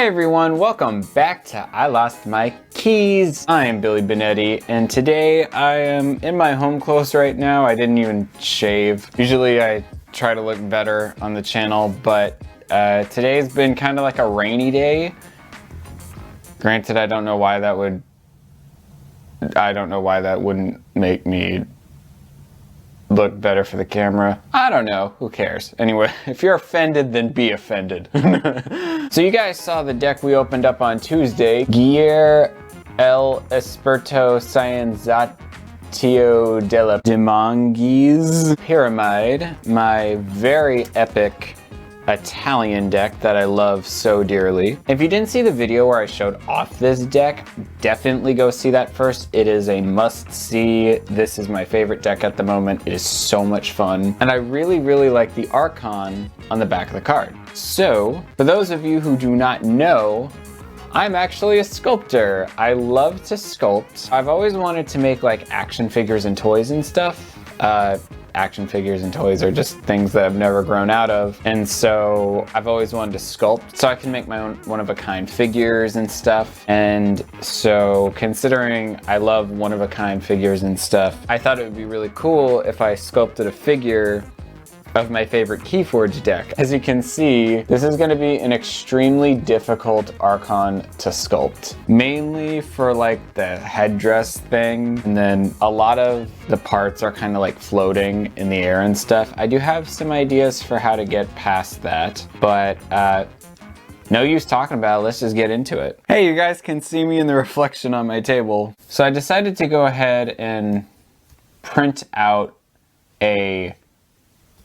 Hey everyone, welcome back to I Lost My Keys. I am Billy Benetti, and today I am in my home clothes right now. I didn't even shave. Usually I try to look better on the channel, but today's been kind of like a rainy day. Granted, I don't know why that wouldn't make me look better for the camera. I don't know, who cares? Anyway, if you're offended, then be offended. So you guys saw the deck we opened up on Tuesday. Guier El Esperto Scienzatio della Demangis Pyramide, my very epic Italian deck that I love so dearly. If you didn't see the video where I showed off this deck, definitely go see that first. It is a must-see. This is my favorite deck at the moment. It is so much fun. And I really, really like the Archon on the back of the card. So, for those of you who do not know, I'm actually a sculptor. I love to sculpt. I've always wanted to make like action figures and toys and stuff. Action figures and toys are just things that I've never grown out of. And so I've always wanted to sculpt so I can make my own one-of-a-kind figures and stuff. And so considering I love one-of-a-kind figures and stuff, I thought it would be really cool if I sculpted a figure of my favorite Keyforge deck. As you can see, this is gonna be an extremely difficult Archon to sculpt. Mainly for like the headdress thing, and then a lot of the parts are kind of like floating in the air and stuff. I do have some ideas for how to get past that, but no use talking about it, let's just get into it. Hey, you guys can see me in the reflection on my table. So I decided to go ahead and print out a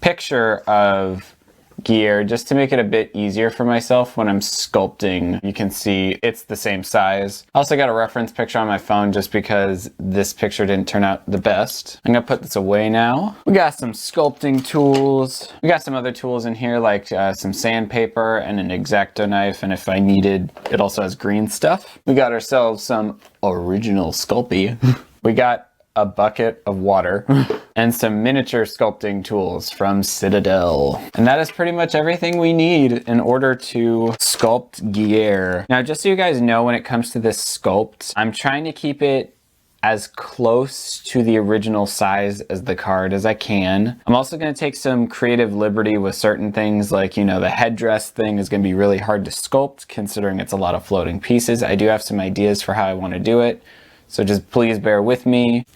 picture of gear just to make it a bit easier for myself when I'm sculpting. You can see it's the same size. I also got a reference picture on my phone just because this picture didn't turn out the best. I'm gonna put this away now. We got some sculpting tools. We got some other tools in here like some sandpaper and an X-Acto knife, and if I needed, it also has green stuff. We got ourselves some original Sculpey. We got a bucket of water and some miniature sculpting tools from Citadel. And that is pretty much everything we need in order to sculpt gear. Now, just so you guys know, when it comes to this sculpt, I'm trying to keep it as close to the original size as the card as I can. I'm also going to take some creative liberty with certain things, like, you know, the headdress thing is going to be really hard to sculpt considering it's a lot of floating pieces. I do have some ideas for how I want to do it, so just please bear with me.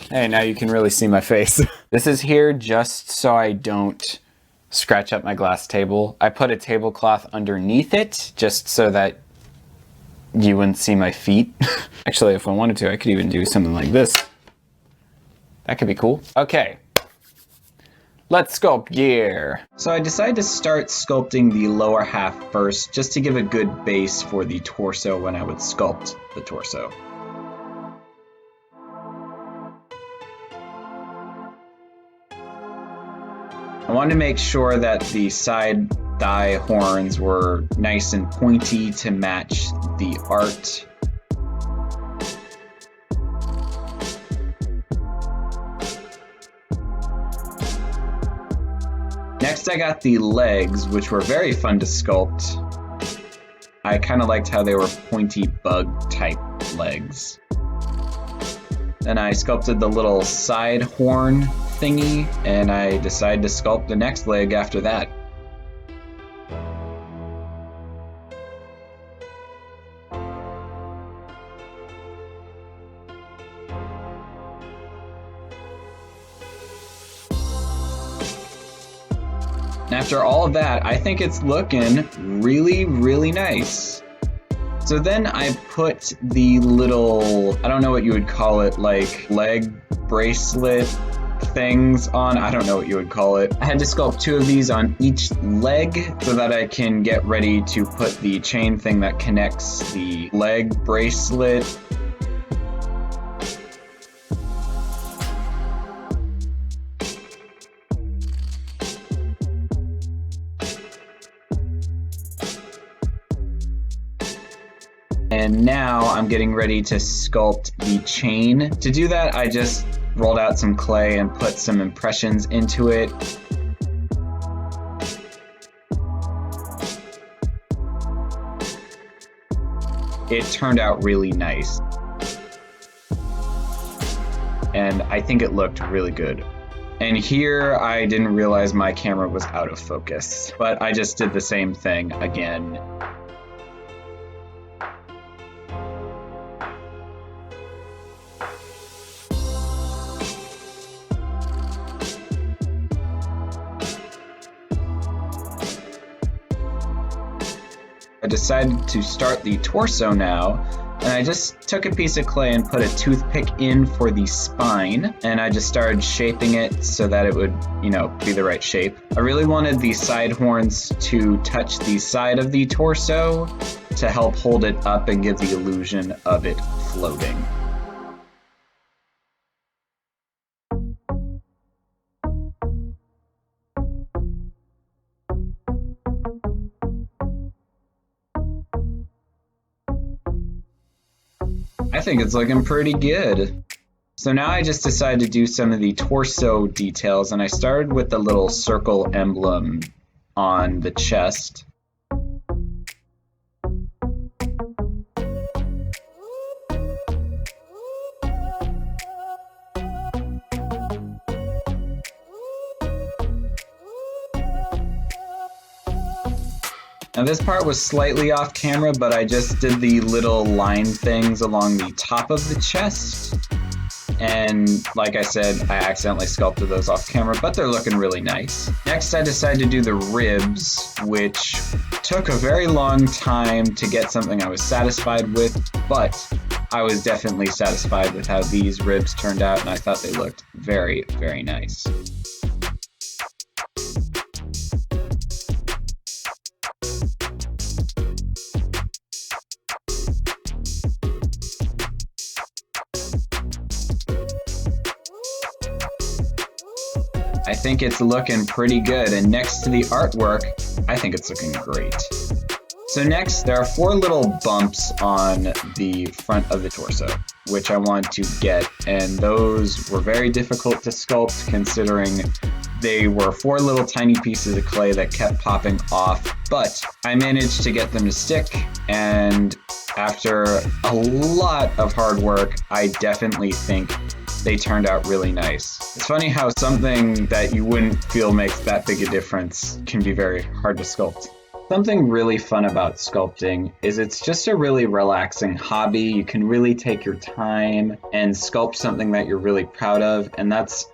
Hey, now you can really see my face. This is here just so I don't scratch up my glass table. I put a tablecloth underneath it just so that you wouldn't see my feet. Actually, if I wanted to, I could even do something like this. That could be cool. Okay, let's sculpt gear. So I decided to start sculpting the lower half first, just to give a good base for the torso when I would sculpt the torso. I wanted to make sure that the side thigh horns were nice and pointy to match the art. Next, I got the legs, which were very fun to sculpt. I kind of liked how they were pointy bug type legs. Then I sculpted the little side horn thingy, and I decided to sculpt the next leg after that. And after all of that, I think it's looking really, really nice. So then I put the little, I don't know what you would call it, like leg bracelet things on. I don't know what you would call it. I had to sculpt two of these on each leg so that I can get ready to put the chain thing that connects the leg bracelet. And now I'm getting ready to sculpt the chain. To do that, I just rolled out some clay and put some impressions into it. it turned out really nice. And I think it looked really good. And here I didn't realize my camera was out of focus, but I just did the same thing again. I decided to start the torso now, and I just took a piece of clay and put a toothpick in for the spine, and I just started shaping it so that it would, be the right shape. I really wanted the side horns to touch the side of the torso to help hold it up and give the illusion of it floating. I think it's looking pretty good. So now I just decided to do some of the torso details, and I started with the little circle emblem on the chest. Now this part was slightly off camera, but I just did the little line things along the top of the chest. And like I said, I accidentally sculpted those off camera, but they're looking really nice. Next, I decided to do the ribs, which took a very long time to get something I was satisfied with, but I was definitely satisfied with how these ribs turned out, and I thought they looked very, very nice. I think it's looking pretty good, and next to the artwork, I think it's looking great. So next, there are 4 little bumps on the front of the torso, which I want to get, and those were very difficult to sculpt considering they were 4 little tiny pieces of clay that kept popping off, but I managed to get them to stick, and after a lot of hard work, I definitely think they turned out really nice. It's funny how something that you wouldn't feel makes that big a difference can be very hard to sculpt. Something really fun about sculpting is it's just a really relaxing hobby. You can really take your time and sculpt something that you're really proud of, and that's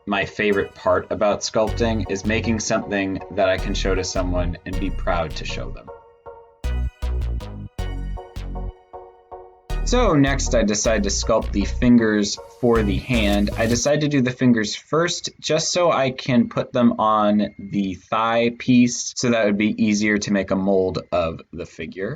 my favorite part about sculpting, is making something that I can show to someone and be proud to show them. So next I decided to sculpt the fingers for the hand. I decided to do the fingers first just so I can put them on the thigh piece so that would be easier to make a mold of the figure.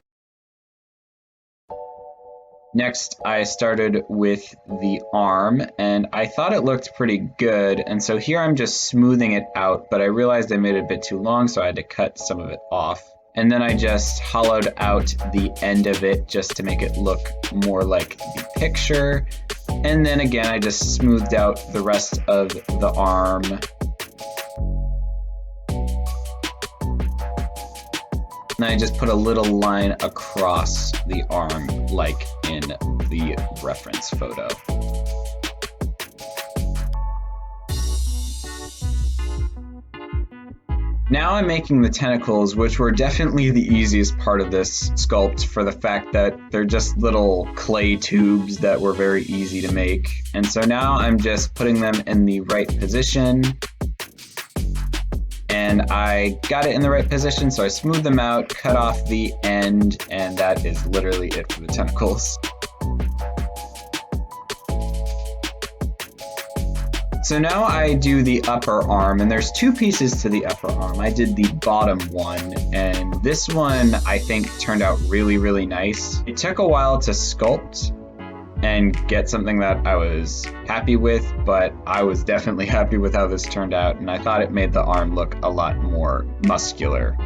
Next I started with the arm, and I thought it looked pretty good, and so here I'm just smoothing it out, but I realized I made it a bit too long, so I had to cut some of it off. And then I just hollowed out the end of it just to make it look more like the picture. And then again, I just smoothed out the rest of the arm. And I just put a little line across the arm, like in the reference photo. Now I'm making the tentacles, which were definitely the easiest part of this sculpt for the fact that they're just little clay tubes that were very easy to make. And so now I'm just putting them in the right position. And I got it in the right position, so I smoothed them out, cut off the end, and that is literally it for the tentacles. So now I do the upper arm, and there's 2 pieces to the upper arm. I did the bottom one, and this one I think turned out really, really nice. It took a while to sculpt and get something that I was happy with, but I was definitely happy with how this turned out, and I thought it made the arm look a lot more muscular.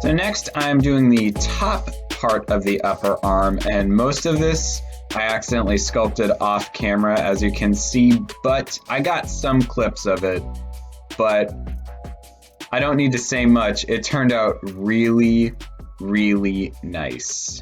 So next I'm doing the top part of the upper arm, and most of this I accidentally sculpted off camera, as you can see, but I got some clips of it, but I don't need to say much. It turned out really, really nice.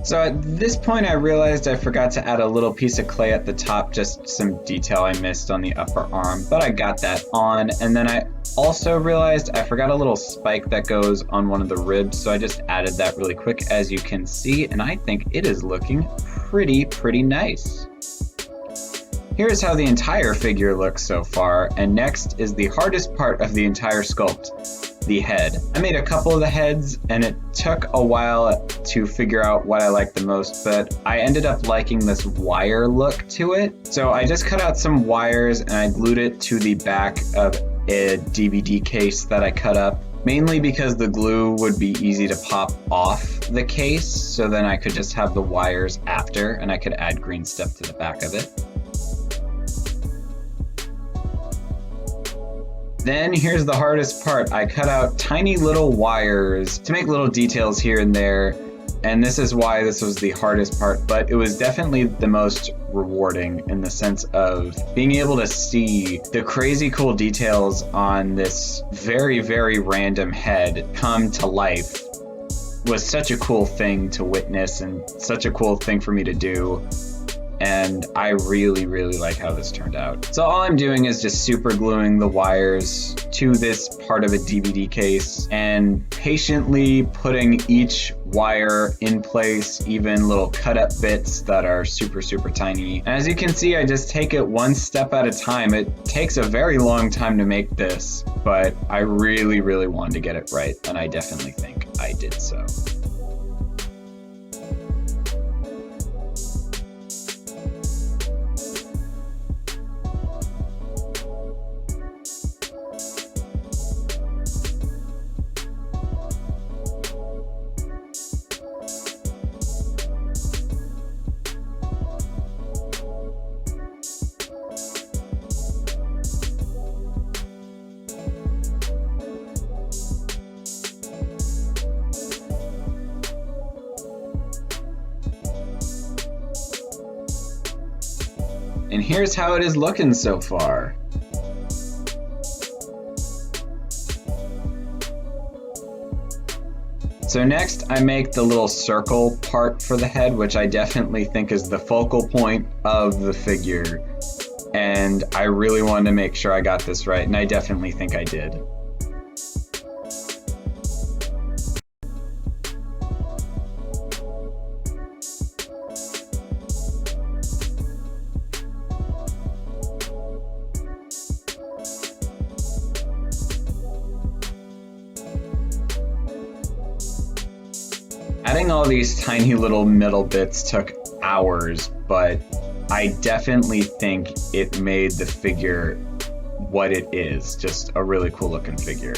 So at this point I realized I forgot to add a little piece of clay at the top, just some detail I missed on the upper arm, but I got that on. And then I also realized I forgot a little spike that goes on one of the ribs, so I just added that really quick, as you can see, and I think it is looking pretty nice. Here's how the entire figure looks so far, and next is the hardest part of the entire sculpt, the head. I made a couple of the heads, and it took a while to figure out what I liked the most, but I ended up liking this wire look to it. So I just cut out some wires and I glued it to the back of a DVD case that I cut up, mainly because the glue would be easy to pop off the case, so then I could just have the wires after and I could add green stuff to the back of it. Then here's the hardest part. I cut out tiny little wires to make little details here and there, and this is why this was the hardest part, but it was definitely the most rewarding in the sense of being able to see the crazy cool details on this very, very random head come to life was such a cool thing to witness and such a cool thing for me to do. And I really like how this turned out. So all I'm doing is just super gluing the wires to this part of a DVD case and patiently putting each wire in place, even little cut up bits that are super tiny. And as you can see, I just take it one step at a time. It takes a very long time to make this, but I really wanted to get it right, and I definitely think I did so. And here's how it is looking so far. So next I make the little circle part for the head, which I definitely think is the focal point of the figure. And I really wanted to make sure I got this right, and I definitely think I did. Adding all these tiny little metal bits took hours, but I definitely think it made the figure what it is, just a really cool looking figure.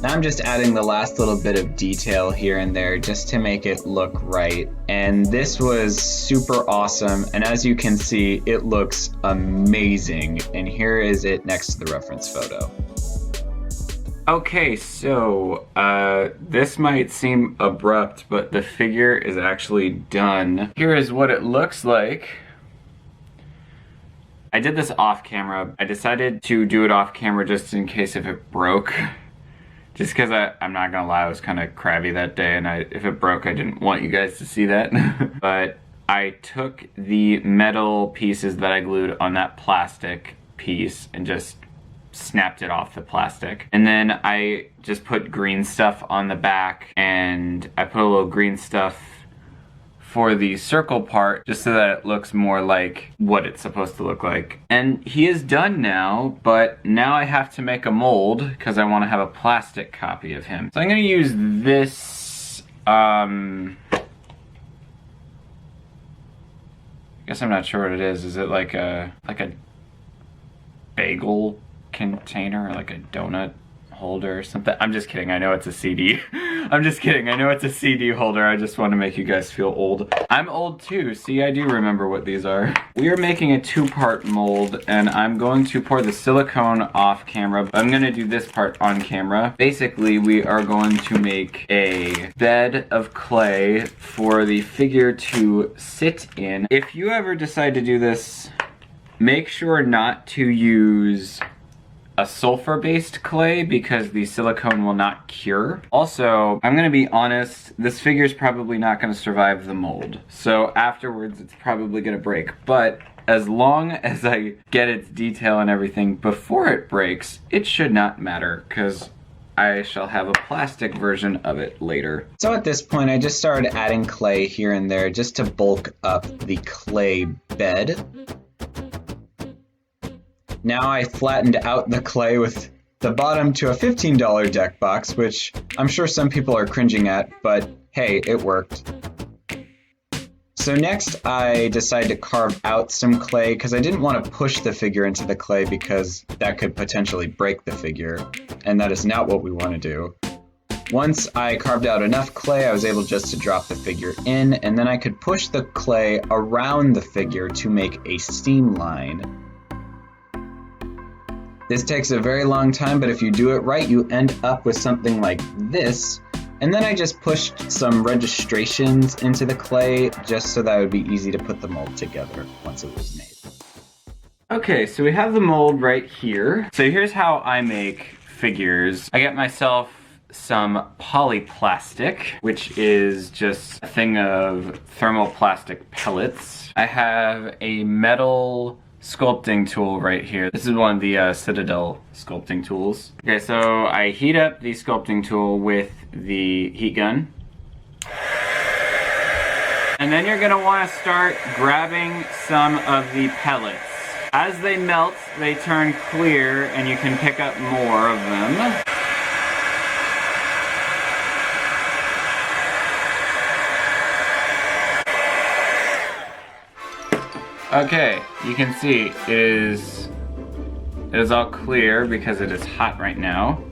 Now I'm just adding the last little bit of detail here and there just to make it look right. And this was super awesome. And as you can see, it looks amazing. And here is it next to the reference photo. Okay, so this might seem abrupt, but the figure is actually done. Here is what it looks like. I did this off camera. I decided to do it off camera just in case if it broke. Just because I'm not gonna lie, I was kind of crabby that day, and if it broke, I didn't want you guys to see that. But I took the metal pieces that I glued on that plastic piece and just snapped it off the plastic. And then I just put green stuff on the back, and I put a little green stuff for the circle part just so that it looks more like what it's supposed to look like. And he is done now, but now I have to make a mold because I want to have a plastic copy of him. So I'm going to use this, I guess I'm not sure what it is. Is it like a bagel container or like a donut holder or something? I'm just kidding, I know it's a CD. I'm just kidding. I know it's a CD holder. I just want to make you guys feel old. I'm old too. See, I do remember what these are. We are making a 2-part mold, and I'm going to pour the silicone off camera. I'm going to do this part on camera. Basically, we are going to make a bed of clay for the figure to sit in. If you ever decide to do this, make sure not to use a sulfur-based clay because the silicone will not cure. Also, I'm gonna be honest, this figure's probably not gonna survive the mold. So afterwards, it's probably gonna break. But as long as I get its detail and everything before it breaks, it should not matter because I shall have a plastic version of it later. So at this point, I just started adding clay here and there just to bulk up the clay bed. Now I flattened out the clay with the bottom to a $15 deck box, which I'm sure some people are cringing at, but hey, it worked. So next I decided to carve out some clay because I didn't want to push the figure into the clay because that could potentially break the figure, and that is not what we want to do. Once I carved out enough clay, I was able just to drop the figure in, and then I could push the clay around the figure to make a seam line. This takes a very long time, but if you do it right, you end up with something like this. And then I just pushed some registrations into the clay just so that it would be easy to put the mold together once it was made. Okay, so we have the mold right here. So here's how I make figures. I get myself some polyplastic, which is just a thing of thermoplastic pellets. I have a metal sculpting tool right here. This is one of the Citadel sculpting tools. Okay, so I heat up the sculpting tool with the heat gun. And then you're gonna wanna start grabbing some of the pellets. As they melt, they turn clear and you can pick up more of them. Okay, you can see it is all clear because it is hot right now.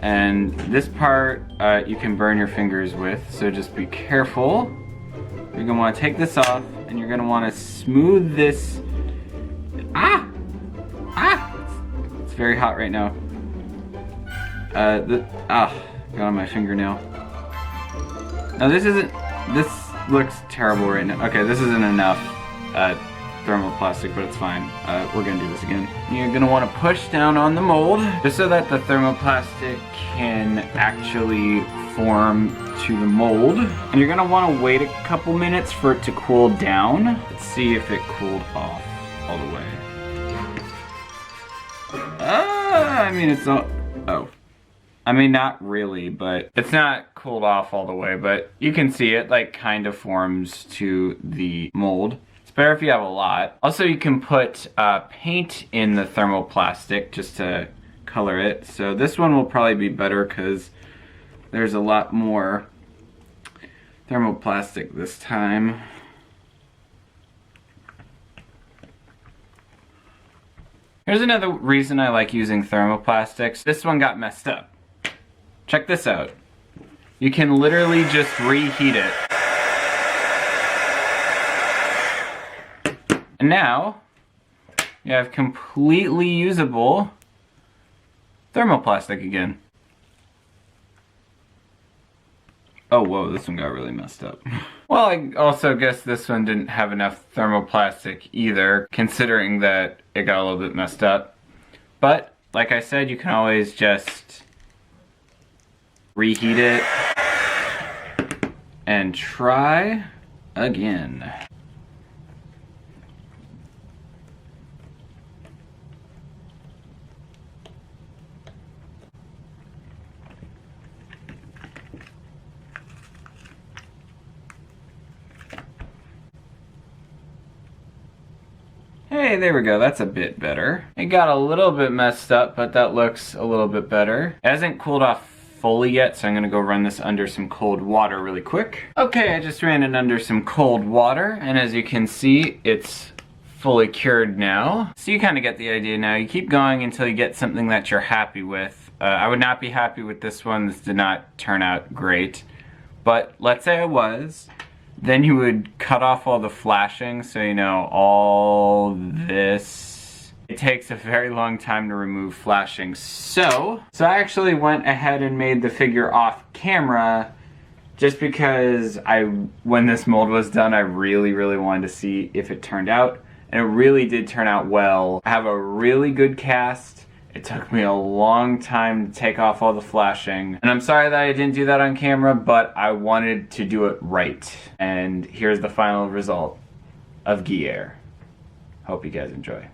And this part you can burn your fingers with, so just be careful. You're gonna wanna take this off and you're gonna wanna smooth this. It's very hot right now. Got on my fingernail. Now this looks terrible right now. Okay, this isn't enough thermoplastic, but it's fine. We're gonna do this again. You're gonna wanna push down on the mold just so that the thermoplastic can actually form to the mold. And you're gonna wanna wait a couple minutes for it to cool down. Let's see if it cooled off all the way. I mean, it's all, I mean, not really, but it's not cooled off all the way, but you can see it like kind of forms to the mold. It's better if you have a lot. Also, you can put paint in the thermoplastic just to color it. So this one will probably be better because there's a lot more thermoplastic this time. Here's another reason I like using thermoplastics. This one got messed up. Check this out. You can literally just reheat it. And now, you have completely usable thermoplastic again. Oh, whoa, this one got really messed up. Well, I also guess this one didn't have enough thermoplastic either, considering that it got a little bit messed up. But, like I said, you can always just reheat it and try again. Hey, there we go, that's a bit better. It got a little bit messed up, but that looks a little bit better. It hasn't cooled off fully yet, so I'm gonna go run this under some cold water really quick. Okay, I just ran it under some cold water, and as you can see, it's fully cured now. So you kind of get the idea now. You keep going until you get something that you're happy with. I would not be happy with this one. This did not turn out great. But let's say I was. Then you would cut off all the flashing, so you know, all this. It takes a very long time to remove flashing. So I actually went ahead and made the figure off camera just because when this mold was done, I really wanted to see if it turned out. And it really did turn out well. I have a really good cast. It took me a long time to take off all the flashing. And I'm sorry that I didn't do that on camera, but I wanted to do it right. And here's the final result of Gaiety. Hope you guys enjoy.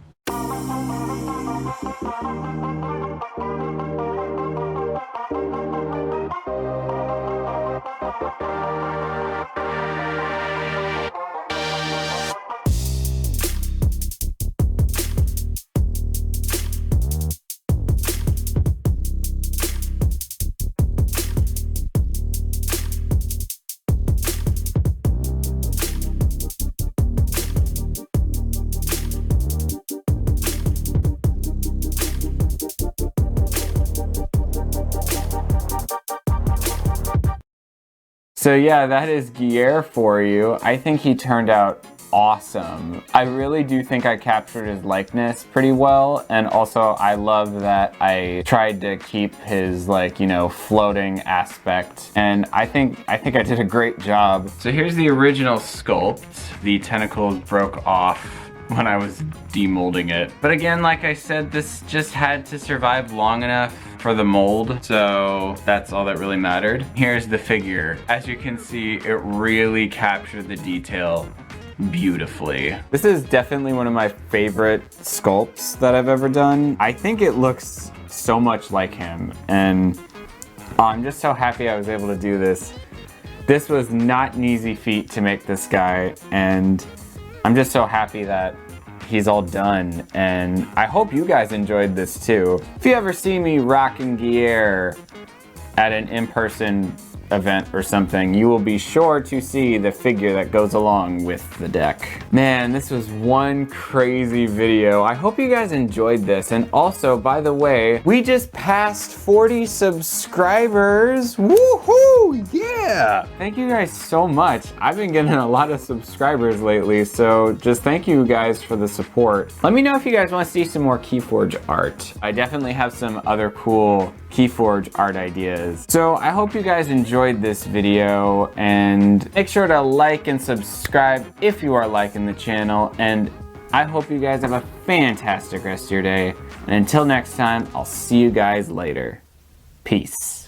So yeah, that is Gaiety for you. I think he turned out awesome. I really do think I captured his likeness pretty well, and also I love that I tried to keep his, like, you know, floating aspect, and I think I did a great job. So here's the original sculpt. The tentacles broke off when I was demolding it. But again, like I said, this just had to survive long enough for the mold, so that's all that really mattered. Here's the figure. As you can see, it really captured the detail beautifully. This is definitely one of my favorite sculpts that I've ever done. I think it looks so much like him, and I'm just so happy I was able to do this. This was not an easy feat to make this guy, and I'm just so happy that he's all done, and I hope you guys enjoyed this too. If you ever see me rocking Gaiety at an in-person event or something, you will be sure to see the figure that goes along with the deck. Man, this was one crazy video. I hope you guys enjoyed this, and also, by the way, we just passed 40 subscribers. Woohoo! Yeah! Thank you guys so much. I've been getting a lot of subscribers lately, so just thank you guys for the support. Let me know if you guys want to see some more Keyforge art. I definitely have some other cool Keyforge art ideas. So I hope you guys enjoyed this video, and make sure to like and subscribe if you are liking the channel, and I hope you guys have a fantastic rest of your day, and until next time, I'll see you guys later. Peace.